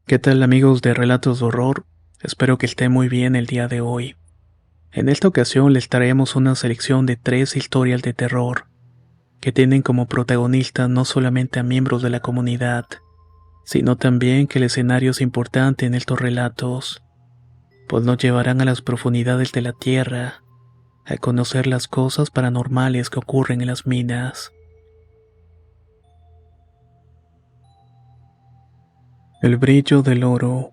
¿Qué tal amigos de Relatos de Horror? Espero que estén muy bien el día de hoy. En esta ocasión les traemos una selección de 3 historias de terror, que tienen como protagonistas no solamente a miembros de la comunidad, sino también que el escenario es importante en estos relatos, pues nos llevarán a las profundidades de la tierra, a conocer las cosas paranormales que ocurren en las minas. El brillo del oro,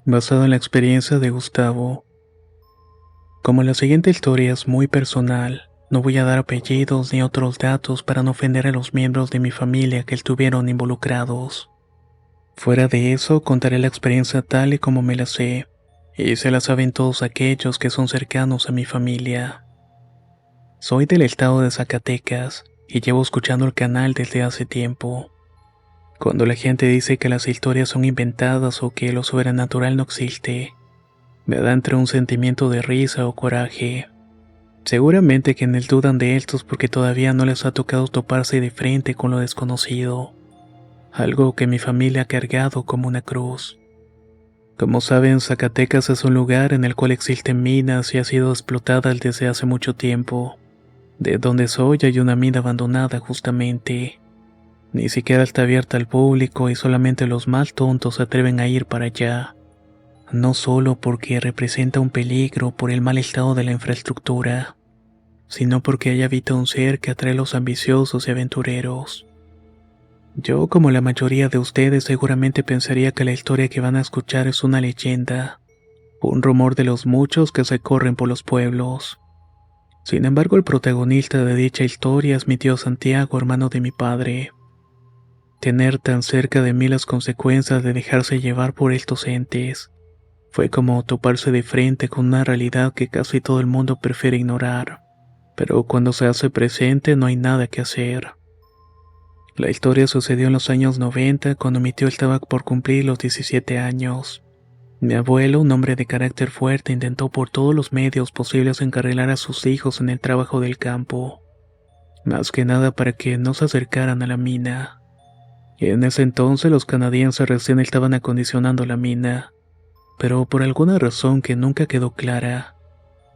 basado en la experiencia de Gustavo. Como la siguiente historia es muy personal, no voy a dar apellidos ni otros datos para no ofender a los miembros de mi familia que estuvieron involucrados. Fuera de eso, contaré la experiencia tal y como me la sé, y se la saben todos aquellos que son cercanos a mi familia. Soy del estado de Zacatecas y llevo escuchando el canal desde hace tiempo. Cuando la gente dice que las historias son inventadas o que lo sobrenatural no existe, me da entre un sentimiento de risa o coraje. Seguramente quienes dudan de estos porque todavía no les ha tocado toparse de frente con lo desconocido, algo que mi familia ha cargado como una cruz. Como saben, Zacatecas es un lugar en el cual existen minas y ha sido explotada desde hace mucho tiempo. De donde soy hay una mina abandonada justamente. Ni siquiera está abierta al público y solamente los más tontos se atreven a ir para allá. No solo porque representa un peligro por el mal estado de la infraestructura, sino porque ahí habita un ser que atrae a los ambiciosos y aventureros. Yo, como la mayoría de ustedes, seguramente pensaría que la historia que van a escuchar es una leyenda, un rumor de los muchos que se corren por los pueblos. Sin embargo, el protagonista de dicha historia es mi tío Santiago, hermano de mi padre. Tener tan cerca de mí las consecuencias de dejarse llevar por estos entes fue como toparse de frente con una realidad que casi todo el mundo prefiere ignorar. Pero cuando se hace presente no hay nada que hacer. La historia sucedió en los años 90, cuando mi tío estaba por cumplir los 17 años. Mi abuelo, un hombre de carácter fuerte, intentó por todos los medios posibles encarrilar a sus hijos en el trabajo del campo, más que nada para que no se acercaran a la mina. En ese entonces los canadienses recién estaban acondicionando la mina, pero por alguna razón que nunca quedó clara,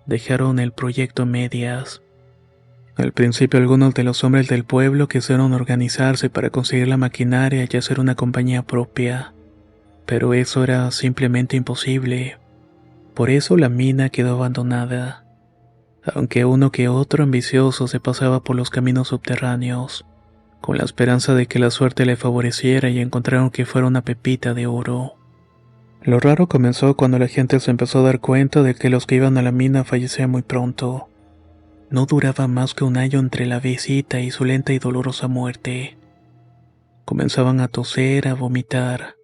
dejaron el proyecto a medias. Al principio algunos de los hombres del pueblo quisieron organizarse para conseguir la maquinaria y hacer una compañía propia, pero eso era simplemente imposible. Por eso la mina quedó abandonada, aunque uno que otro ambicioso se pasaba por los caminos subterráneos, con la esperanza de que la suerte le favoreciera y encontraron que fuera una pepita de oro. Lo raro comenzó cuando la gente se empezó a dar cuenta de que los que iban a la mina fallecían muy pronto. No duraba más que un año entre la visita y su lenta y dolorosa muerte. Comenzaban a toser, a vomitar.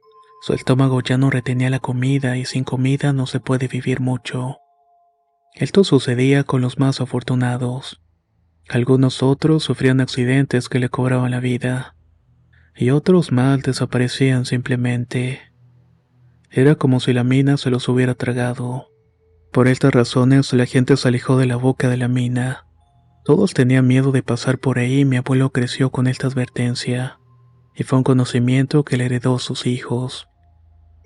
Su estómago ya no retenía la comida y sin comida no se puede vivir mucho. Esto sucedía con los más afortunados. Algunos otros sufrían accidentes que le cobraban la vida, y otros más desaparecían simplemente. Era como si la mina se los hubiera tragado. Por estas razones la gente se alejó de la boca de la mina. Todos tenían miedo de pasar por ahí y mi abuelo creció con esta advertencia, y fue un conocimiento que le heredó a sus hijos.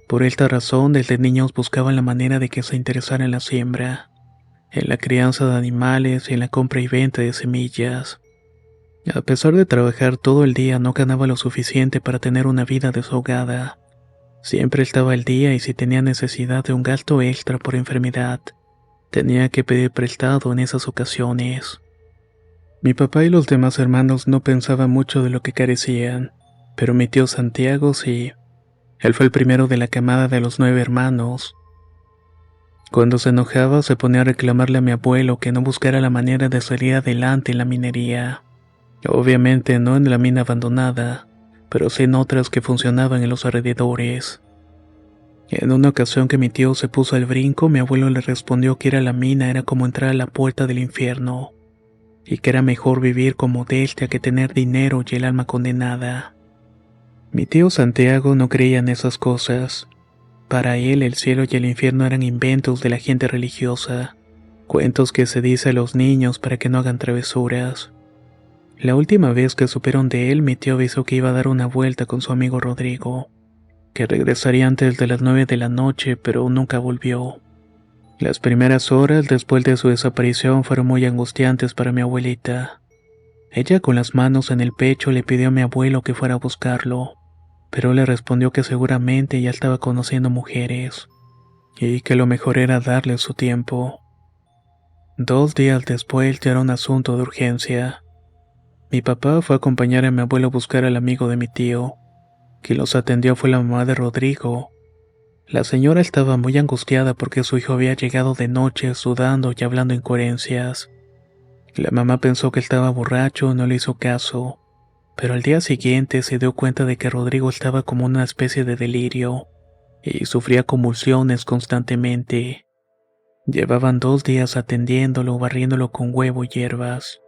Por esta razón, desde niños buscaban la manera de que se interesara en la siembra, en la crianza de animales y en la compra y venta de semillas. A pesar de trabajar todo el día, no ganaba lo suficiente para tener una vida desahogada. Siempre estaba al día y si tenía necesidad de un gasto extra por enfermedad, tenía que pedir prestado en esas ocasiones. Mi papá y los demás hermanos no pensaban mucho de lo que carecían, pero mi tío Santiago sí. Él fue el primero de la camada de los 9 hermanos. Cuando se enojaba se ponía a reclamarle a mi abuelo que no buscara la manera de salir adelante en la minería. Obviamente no en la mina abandonada, pero sí en otras que funcionaban en los alrededores. En una ocasión que mi tío se puso al brinco, mi abuelo le respondió que ir a la mina era como entrar a la puerta del infierno, y que era mejor vivir como bestia que tener dinero y el alma condenada. Mi tío Santiago no creía en esas cosas. Para él el cielo y el infierno eran inventos de la gente religiosa, cuentos que se dice a los niños para que no hagan travesuras. La última vez que supieron de él, mi tío avisó que iba a dar una vuelta con su amigo Rodrigo. que regresaría antes de las 9 de la noche, pero nunca volvió. Las primeras horas después de su desaparición fueron muy angustiantes para mi abuelita. Ella, con las manos en el pecho, le pidió a mi abuelo que fuera a buscarlo, pero le respondió que seguramente ya estaba conociendo mujeres, y que lo mejor era darle su tiempo. 2 días después ya era un asunto de urgencia. Mi papá fue a acompañar a mi abuelo a buscar al amigo de mi tío. Quien los atendió fue la mamá de Rodrigo. La señora estaba muy angustiada porque su hijo había llegado de noche sudando y hablando incoherencias. La mamá pensó que estaba borracho y no le hizo caso, pero al día siguiente se dio cuenta de que Rodrigo estaba como una especie de delirio y sufría convulsiones constantemente. Llevaban 2 días atendiéndolo, barriéndolo con huevo y hierbas.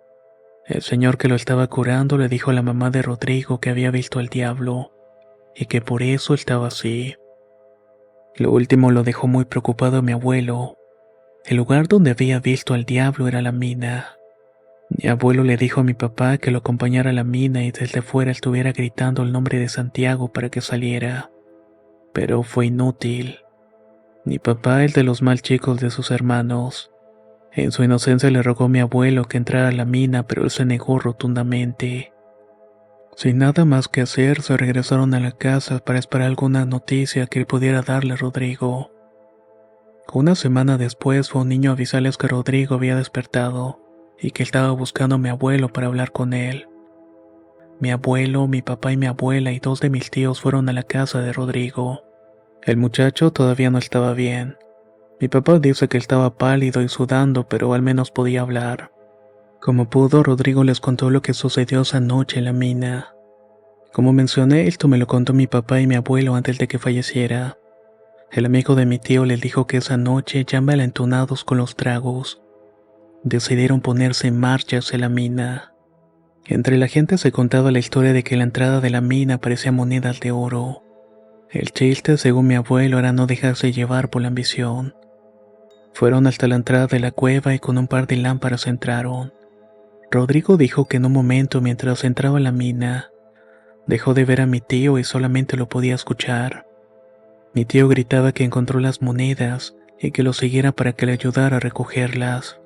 El señor que lo estaba curando le dijo a la mamá de Rodrigo que había visto al diablo y que por eso estaba así. Lo último lo dejó muy preocupado a mi abuelo. El lugar donde había visto al diablo era la mina. Mi abuelo le dijo a mi papá que lo acompañara a la mina y desde fuera estuviera gritando el nombre de Santiago para que saliera. Pero fue inútil. Mi papá, el de los mal chicos de sus hermanos, en su inocencia le rogó a mi abuelo que entrara a la mina, pero él se negó rotundamente. Sin nada más que hacer, se regresaron a la casa para esperar alguna noticia que pudiera darle a Rodrigo. Una semana después fue un niño a avisarles que Rodrigo había despertado y que estaba buscando a mi abuelo para hablar con él. Mi abuelo, mi papá y mi abuela y 2 de mis tíos fueron a la casa de Rodrigo. El muchacho todavía no estaba bien. Mi papá dice que estaba pálido y sudando, pero al menos podía hablar. Como pudo, Rodrigo les contó lo que sucedió esa noche en la mina. Como mencioné, esto me lo contó mi papá y mi abuelo antes de que falleciera. El amigo de mi tío les dijo que esa noche, ya envalentonados con los tragos, decidieron ponerse en marcha hacia la mina. Entre la gente se contaba la historia de que en la entrada de la mina aparecían monedas de oro. El chiste, según mi abuelo, era no dejarse llevar por la ambición. Fueron hasta la entrada de la cueva y con un par de lámparas entraron. Rodrigo dijo que en un momento mientras entraba a la mina, dejó de ver a mi tío y solamente lo podía escuchar. Mi tío gritaba que encontró las monedas y que lo siguiera para que le ayudara a recogerlas.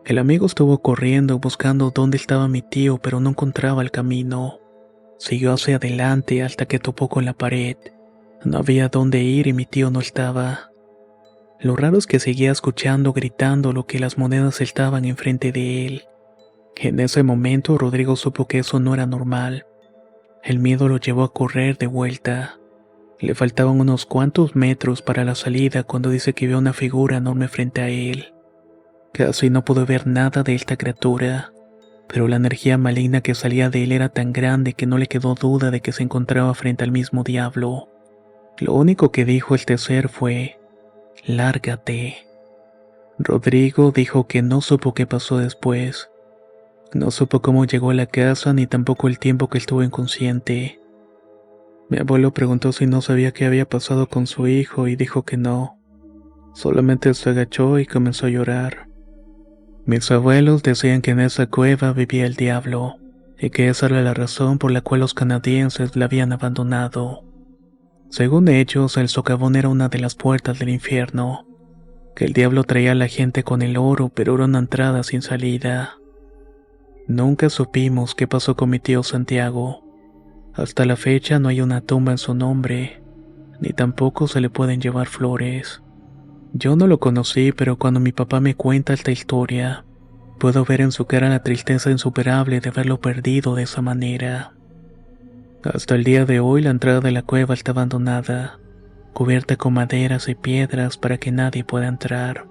El amigo estuvo corriendo buscando dónde estaba mi tío, pero no encontraba el camino. Siguió hacia adelante hasta que topó con la pared. No había dónde ir y mi tío no estaba. Lo raro es que seguía escuchando gritando lo que las monedas estaban enfrente de él. En ese momento Rodrigo supo que eso no era normal. El miedo lo llevó a correr de vuelta. Le faltaban unos cuantos metros para la salida cuando dice que vio una figura enorme frente a él. Casi no pudo ver nada de esta criatura, pero la energía maligna que salía de él era tan grande que no le quedó duda de que se encontraba frente al mismo diablo. Lo único que dijo este ser fue: «Lárgate». Rodrigo dijo que no supo qué pasó después. No supo cómo llegó a la casa ni tampoco el tiempo que estuvo inconsciente. Mi abuelo preguntó si no sabía qué había pasado con su hijo y dijo que no. Solamente se agachó y comenzó a llorar. Mis abuelos decían que en esa cueva vivía el diablo, y que esa era la razón por la cual los canadienses la habían abandonado. Según ellos, el socavón era una de las puertas del infierno, que el diablo traía a la gente con el oro, pero era una entrada sin salida. Nunca supimos qué pasó con mi tío Santiago. Hasta la fecha no hay una tumba en su nombre, ni tampoco se le pueden llevar flores. Yo no lo conocí, pero cuando mi papá me cuenta esta historia, puedo ver en su cara la tristeza insuperable de haberlo perdido de esa manera. Hasta el día de hoy la entrada de la cueva está abandonada, cubierta con maderas y piedras para que nadie pueda entrar,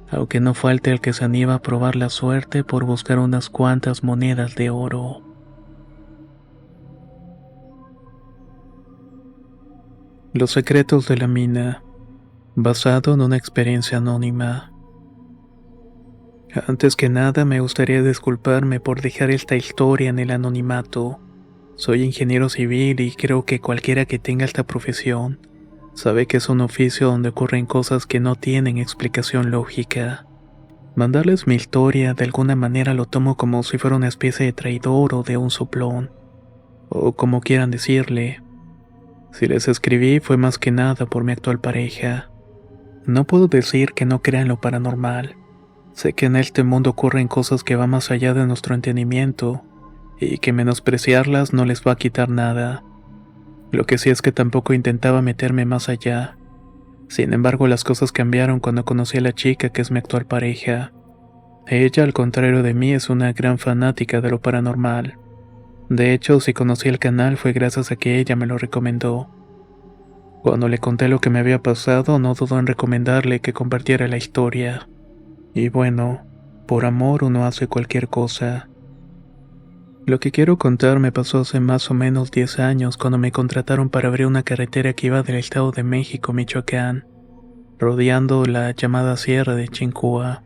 aunque no falte el que se anima a probar la suerte por buscar unas cuantas monedas de oro. Los secretos de la mina, basado en una experiencia anónima. Antes que nada me gustaría disculparme por dejar esta historia en el anonimato. Soy ingeniero civil y creo que cualquiera que tenga esta profesión sabe que es un oficio donde ocurren cosas que no tienen explicación lógica. Mandarles mi historia de alguna manera lo tomo como si fuera una especie de traidor o de un soplón, o como quieran decirle. Si les escribí fue más que nada por mi actual pareja. No puedo decir que no crea en lo paranormal. Sé que en este mundo ocurren cosas que van más allá de nuestro entendimiento y que menospreciarlas no les va a quitar nada. Lo que sí es que tampoco intentaba meterme más allá. Sin embargo, las cosas cambiaron cuando conocí a la chica que es mi actual pareja. Ella, al contrario de mí, es una gran fanática de lo paranormal. De hecho, si conocí el canal fue gracias a que ella me lo recomendó. Cuando le conté lo que me había pasado, no dudó en recomendarle que compartiera la historia. Y bueno, por amor uno hace cualquier cosa. Lo que quiero contar me pasó hace más o menos 10 años cuando me contrataron para abrir una carretera que iba del Estado de México, Michoacán, rodeando la llamada Sierra de Chincúa.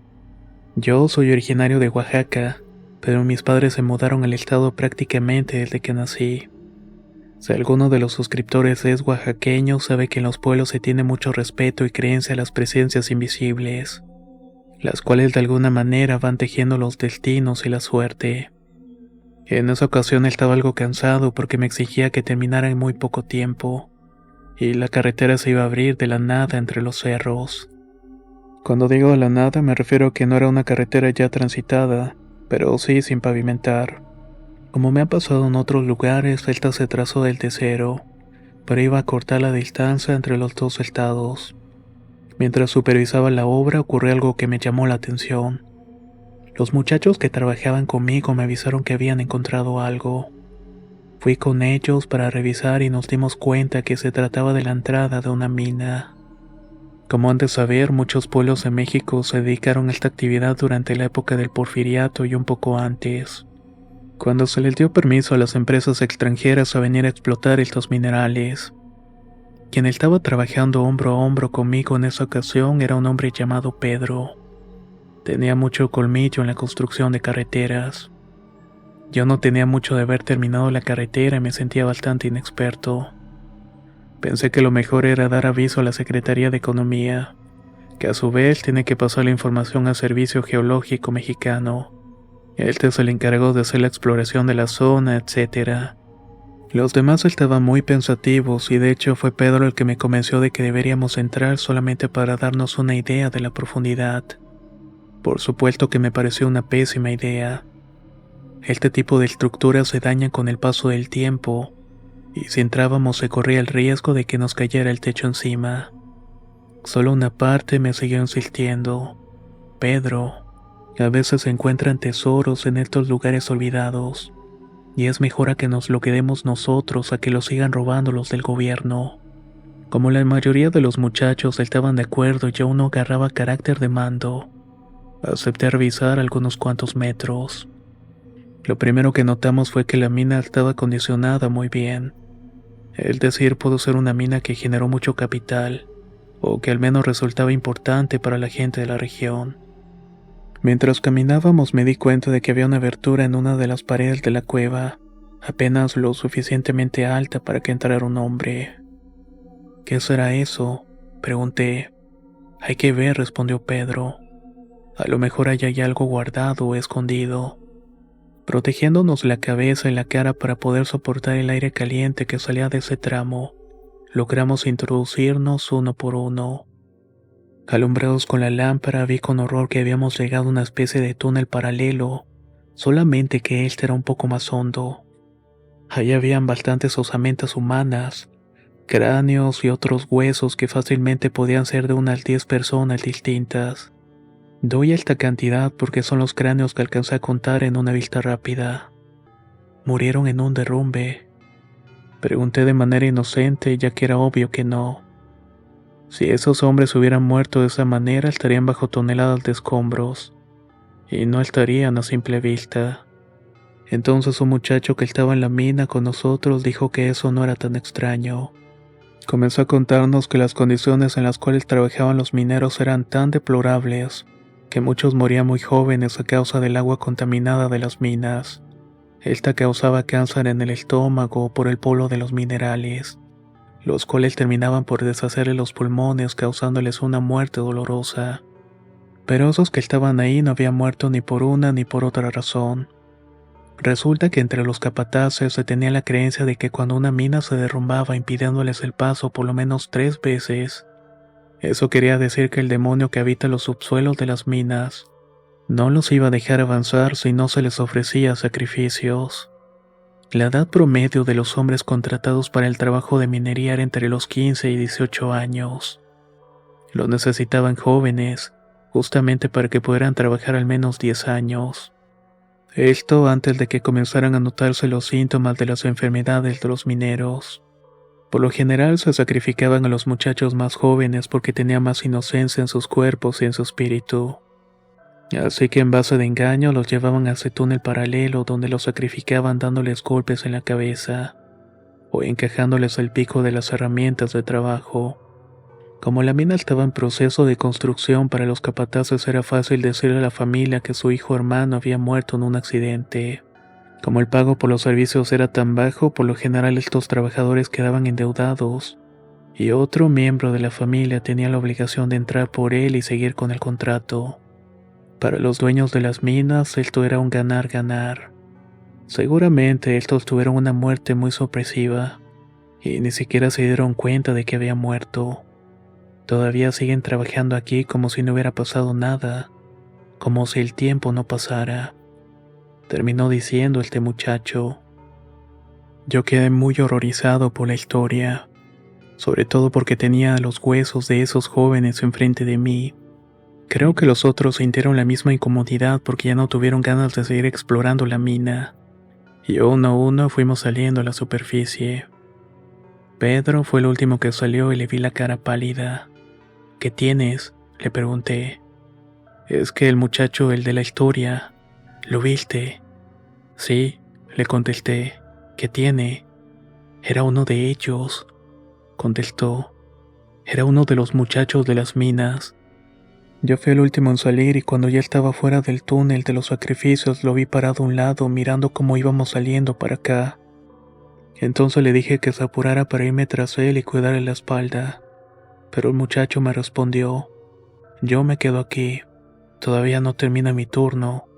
Yo soy originario de Oaxaca, pero mis padres se mudaron al estado prácticamente desde que nací. Si alguno de los suscriptores es oaxaqueño, sabe que en los pueblos se tiene mucho respeto y creencia a las presencias invisibles, las cuales de alguna manera van tejiendo los destinos y la suerte. En esa ocasión estaba algo cansado porque me exigía que terminara en muy poco tiempo, y la carretera se iba a abrir de la nada entre los cerros. Cuando digo de la nada me refiero a que no era una carretera ya transitada, pero sí sin pavimentar. Como me ha pasado en otros lugares, esta se trazó desde cero, pero iba a cortar la distancia entre los dos estados. Mientras supervisaba la obra ocurrió algo que me llamó la atención. Los muchachos que trabajaban conmigo me avisaron que habían encontrado algo. Fui con ellos para revisar y nos dimos cuenta que se trataba de la entrada de una mina. Como han de saber, muchos pueblos de México se dedicaron a esta actividad durante la época del Porfiriato y un poco antes, cuando se les dio permiso a las empresas extranjeras a venir a explotar estos minerales. Quien estaba trabajando hombro a hombro conmigo en esa ocasión era un hombre llamado Pedro. Tenía mucho colmillo en la construcción de carreteras. Yo no tenía mucho de haber terminado la carretera y me sentía bastante inexperto. Pensé que lo mejor era dar aviso a la Secretaría de Economía, que a su vez tiene que pasar la información al Servicio Geológico Mexicano. Este es el encargado de hacer la exploración de la zona, etc. Los demás estaban muy pensativos y de hecho fue Pedro el que me convenció de que deberíamos entrar solamente para darnos una idea de la profundidad. Por supuesto que me pareció una pésima idea. Este tipo de estructuras se dañan con el paso del tiempo, y si entrábamos se corría el riesgo de que nos cayera el techo encima. Solo una parte me siguió insistiendo. Pedro, a veces se encuentran tesoros en estos lugares olvidados, y es mejor a que nos lo quedemos nosotros a que lo sigan robando los del gobierno. Como la mayoría de los muchachos estaban de acuerdo y aún no agarraba carácter de mando, acepté revisar algunos cuantos metros. Lo primero que notamos fue que la mina estaba acondicionada muy bien. Es decir, pudo ser una mina que generó mucho capital, o que al menos resultaba importante para la gente de la región. Mientras caminábamos me di cuenta de que había una abertura en una de las paredes de la cueva, apenas lo suficientemente alta para que entrara un hombre. ¿Qué será eso?, pregunté. Hay que ver, respondió Pedro. A lo mejor allá hay algo guardado o escondido. Protegiéndonos la cabeza y la cara para poder soportar el aire caliente que salía de ese tramo, logramos introducirnos uno por uno. Alumbrados con la lámpara vi con horror que habíamos llegado a una especie de túnel paralelo, solamente que este era un poco más hondo. Allí habían bastantes osamentas humanas, cráneos y otros huesos que fácilmente podían ser de unas 10 personas distintas. Doy esta cantidad porque son los cráneos que alcancé a contar en una vista rápida. ¿Murieron en un derrumbe?, pregunté de manera inocente, ya que era obvio que no. Si esos hombres hubieran muerto de esa manera, estarían bajo toneladas de escombros, y no estarían a simple vista. Entonces un muchacho que estaba en la mina con nosotros dijo que eso no era tan extraño. Comenzó a contarnos que las condiciones en las cuales trabajaban los mineros eran tan deplorables, que muchos morían muy jóvenes a causa del agua contaminada de las minas. Esta causaba cáncer en el estómago por el polvo de los minerales, los cuales terminaban por deshacerle los pulmones causándoles una muerte dolorosa. Pero esos que estaban ahí no habían muerto ni por una ni por otra razón. Resulta que entre los capataces se tenía la creencia de que cuando una mina se derrumbaba impidiéndoles el paso por lo menos 3 veces, eso quería decir que el demonio que habita los subsuelos de las minas no los iba a dejar avanzar si no se les ofrecía sacrificios. La edad promedio de los hombres contratados para el trabajo de minería era entre los 15 y 18 años. Los necesitaban jóvenes, justamente para que pudieran trabajar al menos 10 años. Esto antes de que comenzaran a notarse los síntomas de las enfermedades de los mineros. Por lo general se sacrificaban a los muchachos más jóvenes porque tenían más inocencia en sus cuerpos y en su espíritu. Así que en base de engaño los llevaban a ese túnel paralelo donde los sacrificaban dándoles golpes en la cabeza o encajándoles el pico de las herramientas de trabajo. Como la mina estaba en proceso de construcción, para los capataces era fácil decirle a la familia que su hijo hermano había muerto en un accidente. Como el pago por los servicios era tan bajo, por lo general estos trabajadores quedaban endeudados, y otro miembro de la familia tenía la obligación de entrar por él y seguir con el contrato. Para los dueños de las minas, esto era un ganar-ganar. Seguramente estos tuvieron una muerte muy sorpresiva, y ni siquiera se dieron cuenta de que había muerto. Todavía siguen trabajando aquí como si no hubiera pasado nada, como si el tiempo no pasara, terminó diciendo este muchacho. Yo quedé muy horrorizado por la historia, sobre todo porque tenía los huesos de esos jóvenes enfrente de mí. Creo que los otros sintieron la misma incomodidad porque ya no tuvieron ganas de seguir explorando la mina, y uno a uno fuimos saliendo a la superficie. Pedro fue el último que salió y le vi la cara pálida. ¿Qué tienes?, le pregunté. Es que el muchacho, el de la historia, ¿lo viste? Sí, le contesté. ¿Qué tiene? Era uno de ellos, contestó. Era uno de los muchachos de las minas. Yo fui el último en salir y cuando ya estaba fuera del túnel de los sacrificios lo vi parado a un lado mirando cómo íbamos saliendo para acá. Entonces le dije que se apurara para irme tras él y cuidarle la espalda. Pero el muchacho me respondió, yo me quedo aquí, todavía no termina mi turno.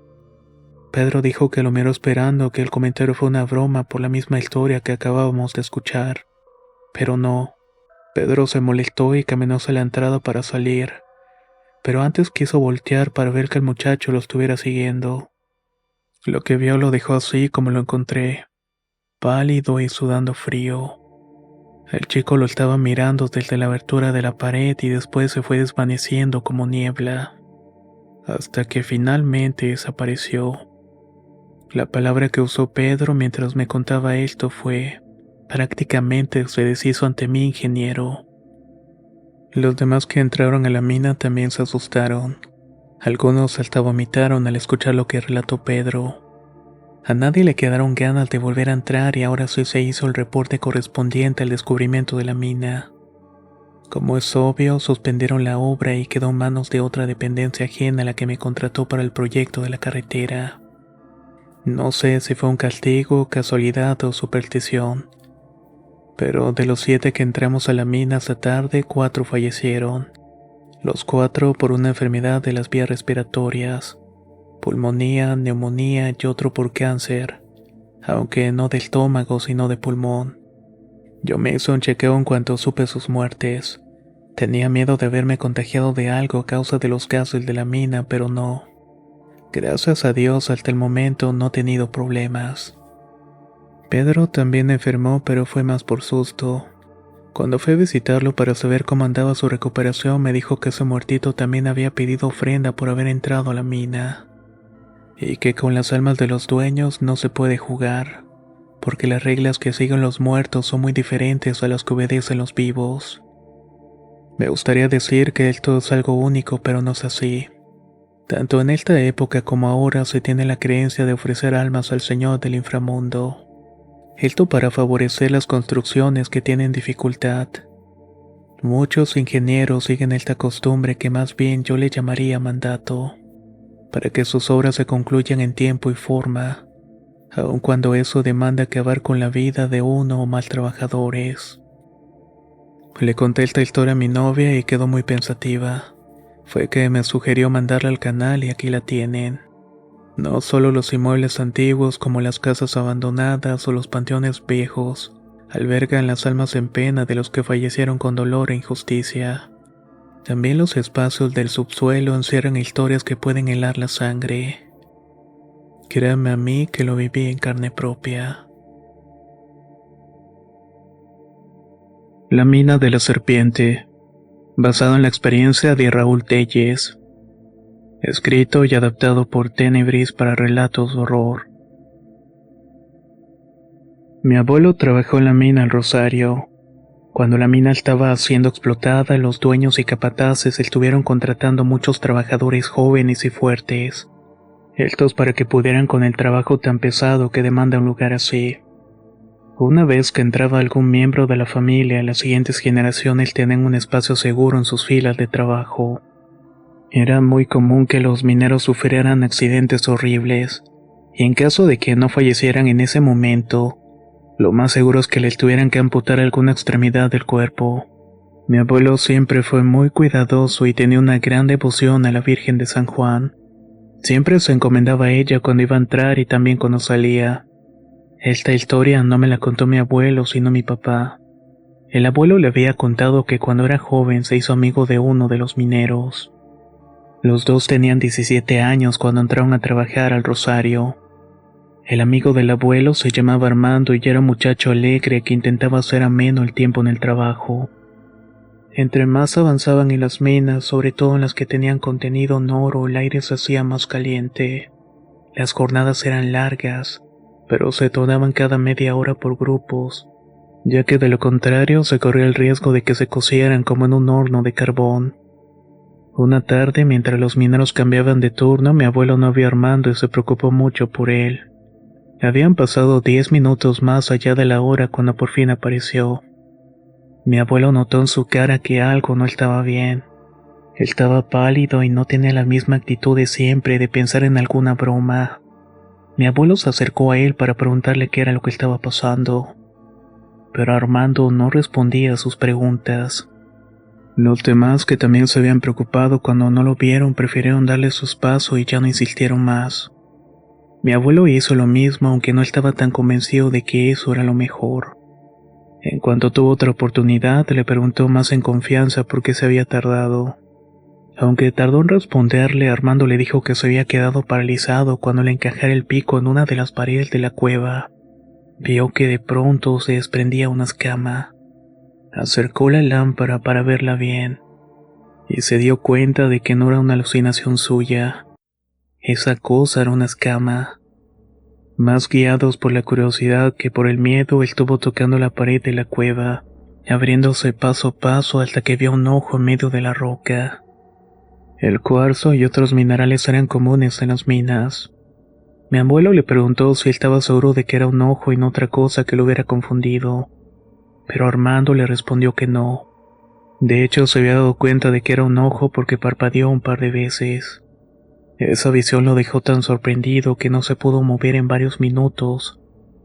Pedro dijo que lo miró esperando, que el comentario fue una broma por la misma historia que acabábamos de escuchar. Pero no, Pedro se molestó y caminó hacia la entrada para salir, pero antes quiso voltear para ver que el muchacho lo estuviera siguiendo. Lo que vio lo dejó así como lo encontré, pálido y sudando frío. El chico lo estaba mirando desde la abertura de la pared y después se fue desvaneciendo como niebla, hasta que finalmente desapareció. La palabra que usó Pedro mientras me contaba esto fue, prácticamente se deshizo ante mí, ingeniero. Los demás que entraron a la mina también se asustaron. Algunos hasta vomitaron al escuchar lo que relató Pedro. A nadie le quedaron ganas de volver a entrar y ahora sí se hizo el reporte correspondiente al descubrimiento de la mina. Como es obvio, suspendieron la obra y quedó en manos de otra dependencia ajena a la que me contrató para el proyecto de la carretera. No sé si fue un castigo, casualidad o superstición, pero de los 7 que entramos a la mina esa tarde, 4 fallecieron. Los 4 por una enfermedad de las vías respiratorias, pulmonía, neumonía y otro por cáncer, aunque no de estómago sino de pulmón. Yo me hice un chequeo en cuanto supe sus muertes. Tenía miedo de haberme contagiado de algo a causa de los gases de la mina, pero no. Gracias a Dios hasta el momento no he tenido problemas. Pedro también enfermó, pero fue más por susto. Cuando fui a visitarlo para saber cómo andaba su recuperación, me dijo que ese muertito también había pedido ofrenda por haber entrado a la mina, y que con las almas de los dueños no se puede jugar, porque las reglas que siguen los muertos son muy diferentes a las que obedecen los vivos. Me gustaría decir que esto es algo único, pero no es así. Tanto en esta época como ahora se tiene la creencia de ofrecer almas al Señor del inframundo. Esto para favorecer las construcciones que tienen dificultad. Muchos ingenieros siguen esta costumbre que más bien yo le llamaría mandato, para que sus obras se concluyan en tiempo y forma, aun cuando eso demanda acabar con la vida de uno o más trabajadores. Le conté esta historia a mi novia y quedó muy pensativa. Fue que me sugirió mandarla al canal y aquí la tienen. No solo los inmuebles antiguos como las casas abandonadas o los panteones viejos albergan las almas en pena de los que fallecieron con dolor e injusticia. También los espacios del subsuelo encierran historias que pueden helar la sangre. Créanme a mí que lo viví en carne propia. La mina de la serpiente, basado en la experiencia de Raúl Telles. Escrito y adaptado por Tenebris para relatos de horror. Mi abuelo trabajó en la mina El Rosario. Cuando la mina estaba siendo explotada, los dueños y capataces estuvieron contratando muchos trabajadores jóvenes y fuertes. Estos para que pudieran con el trabajo tan pesado que demanda un lugar así. Una vez que entraba algún miembro de la familia, las siguientes generaciones tenían un espacio seguro en sus filas de trabajo. Era muy común que los mineros sufrieran accidentes horribles, y en caso de que no fallecieran en ese momento, lo más seguro es que les tuvieran que amputar alguna extremidad del cuerpo. Mi abuelo siempre fue muy cuidadoso y tenía una gran devoción a la Virgen de San Juan. Siempre se encomendaba a ella cuando iba a entrar y también cuando salía. Esta historia no me la contó mi abuelo, sino mi papá. El abuelo le había contado que cuando era joven se hizo amigo de uno de los mineros. Los dos tenían 17 años cuando entraron a trabajar al Rosario. El amigo del abuelo se llamaba Armando y era un muchacho alegre que intentaba hacer ameno el tiempo en el trabajo. Entre más avanzaban en las minas, sobre todo en las que tenían contenido en oro, el aire se hacía más caliente. Las jornadas eran largas, pero se tornaban cada media hora por grupos, ya que de lo contrario se corría el riesgo de que se cocieran como en un horno de carbón. Una tarde, mientras los mineros cambiaban de turno, mi abuelo no vio a Armando y se preocupó mucho por él. Habían pasado 10 minutos más allá de la hora cuando por fin apareció. Mi abuelo notó en su cara que algo no estaba bien. Estaba pálido y no tenía la misma actitud de siempre de pensar en alguna broma. Mi abuelo se acercó a él para preguntarle qué era lo que estaba pasando, pero Armando no respondía a sus preguntas. Los demás, que también se habían preocupado cuando no lo vieron, prefirieron darle su espacio y ya no insistieron más. Mi abuelo hizo lo mismo, aunque no estaba tan convencido de que eso era lo mejor. En cuanto tuvo otra oportunidad, le preguntó más en confianza por qué se había tardado. Aunque tardó en responderle, Armando le dijo que se había quedado paralizado cuando le encajara el pico en una de las paredes de la cueva. Vio que de pronto se desprendía una escama. Acercó la lámpara para verla bien, y se dio cuenta de que no era una alucinación suya. Esa cosa era una escama. Más guiados por la curiosidad que por el miedo, estuvo tocando la pared de la cueva, abriéndose paso a paso hasta que vio un ojo en medio de la roca. El cuarzo y otros minerales eran comunes en las minas. Mi abuelo le preguntó si estaba seguro de que era un ojo y no otra cosa que lo hubiera confundido, pero Armando le respondió que no. De hecho, se había dado cuenta de que era un ojo porque parpadeó un par de veces. Esa visión lo dejó tan sorprendido que no se pudo mover en varios minutos.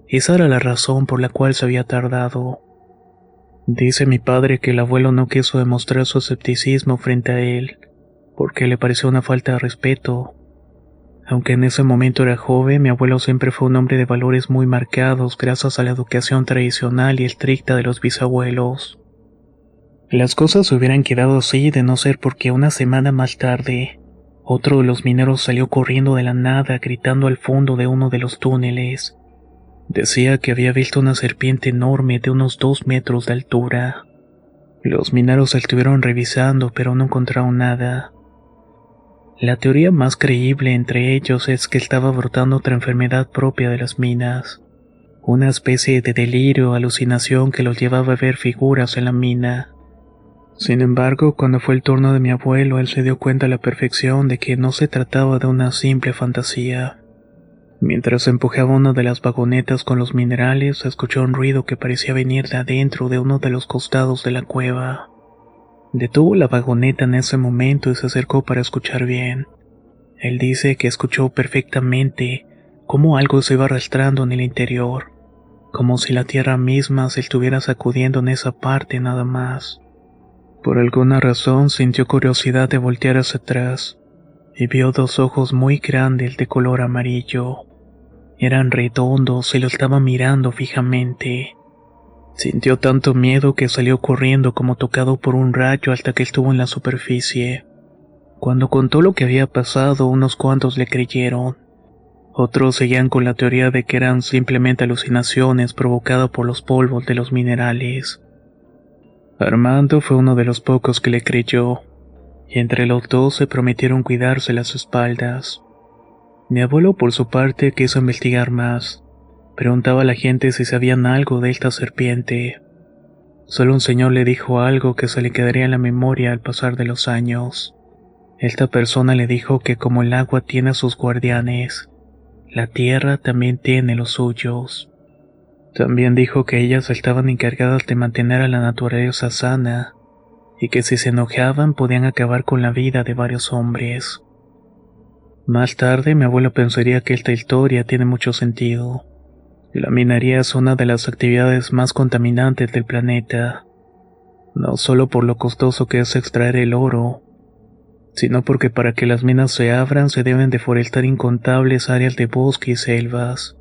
Esa era la razón por la cual se había tardado. Dice mi padre que el abuelo no quiso demostrar su escepticismo frente a él, porque le pareció una falta de respeto. Aunque en ese momento era joven, mi abuelo siempre fue un hombre de valores muy marcados gracias a la educación tradicional y estricta de los bisabuelos. Las cosas se hubieran quedado así de no ser porque una semana más tarde, otro de los mineros salió corriendo de la nada gritando al fondo de uno de los túneles. Decía que había visto una serpiente enorme de unos 2 metros de altura. Los mineros la estuvieron revisando pero no encontraron nada. La teoría más creíble entre ellos es que estaba brotando otra enfermedad propia de las minas, una especie de delirio o alucinación que los llevaba a ver figuras en la mina. Sin embargo, cuando fue el turno de mi abuelo, él se dio cuenta a la perfección de que no se trataba de una simple fantasía. Mientras empujaba una de las vagonetas con los minerales, escuchó un ruido que parecía venir de adentro de uno de los costados de la cueva. Detuvo la vagoneta en ese momento y se acercó para escuchar bien. Él dice que escuchó perfectamente cómo algo se iba arrastrando en el interior, como si la tierra misma se estuviera sacudiendo en esa parte nada más. Por alguna razón sintió curiosidad de voltear hacia atrás, y vio dos ojos muy grandes de color amarillo. Eran redondos y lo estaba mirando fijamente. Sintió tanto miedo que salió corriendo como tocado por un rayo hasta que estuvo en la superficie. Cuando contó lo que había pasado, unos cuantos le creyeron. Otros seguían con la teoría de que eran simplemente alucinaciones provocadas por los polvos de los minerales. Armando fue uno de los pocos que le creyó, y entre los dos se prometieron cuidarse las espaldas. Mi abuelo, por su parte, quiso investigar más. Preguntaba a la gente si sabían algo de esta serpiente. Solo un señor le dijo algo que se le quedaría en la memoria al pasar de los años. Esta persona le dijo que como el agua tiene a sus guardianes, la tierra también tiene los suyos. También dijo que ellas estaban encargadas de mantener a la naturaleza sana, y que si se enojaban podían acabar con la vida de varios hombres. Más tarde mi abuelo pensaría que esta historia tiene mucho sentido. La minería es una de las actividades más contaminantes del planeta, no solo por lo costoso que es extraer el oro, sino porque para que las minas se abran se deben deforestar incontables áreas de bosque y selvas.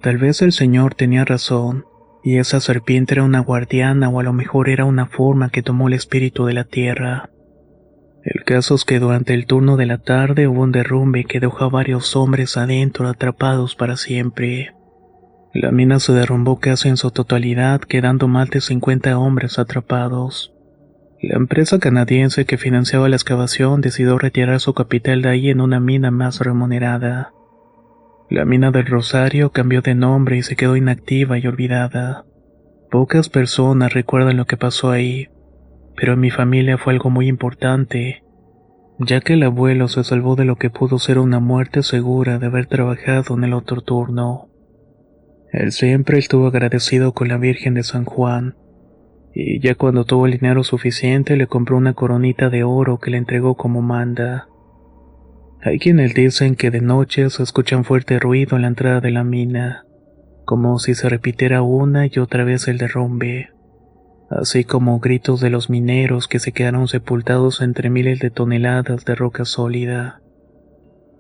Tal vez el señor tenía razón, y esa serpiente era una guardiana o a lo mejor era una forma que tomó el espíritu de la tierra. El caso es que durante el turno de la tarde hubo un derrumbe que dejó a varios hombres adentro atrapados para siempre. La mina se derrumbó casi en su totalidad, quedando más de 50 hombres atrapados. La empresa canadiense que financiaba la excavación decidió retirar su capital de ahí en una mina más remunerada. La mina del Rosario cambió de nombre y se quedó inactiva y olvidada. Pocas personas recuerdan lo que pasó ahí, pero en mi familia fue algo muy importante, ya que el abuelo se salvó de lo que pudo ser una muerte segura de haber trabajado en el otro turno. Él siempre estuvo agradecido con la Virgen de San Juan, y ya cuando tuvo el dinero suficiente le compró una coronita de oro que le entregó como manda. Hay quienes dicen que de noche se escucha un fuerte ruido en la entrada de la mina, como si se repitiera una y otra vez el derrumbe, así como gritos de los mineros que se quedaron sepultados entre miles de toneladas de roca sólida.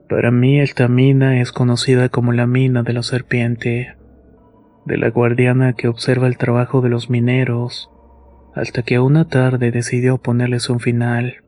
Para mí esta mina es conocida como la mina de la serpiente, de la guardiana que observa el trabajo de los mineros, hasta que una tarde decidió ponerles un final.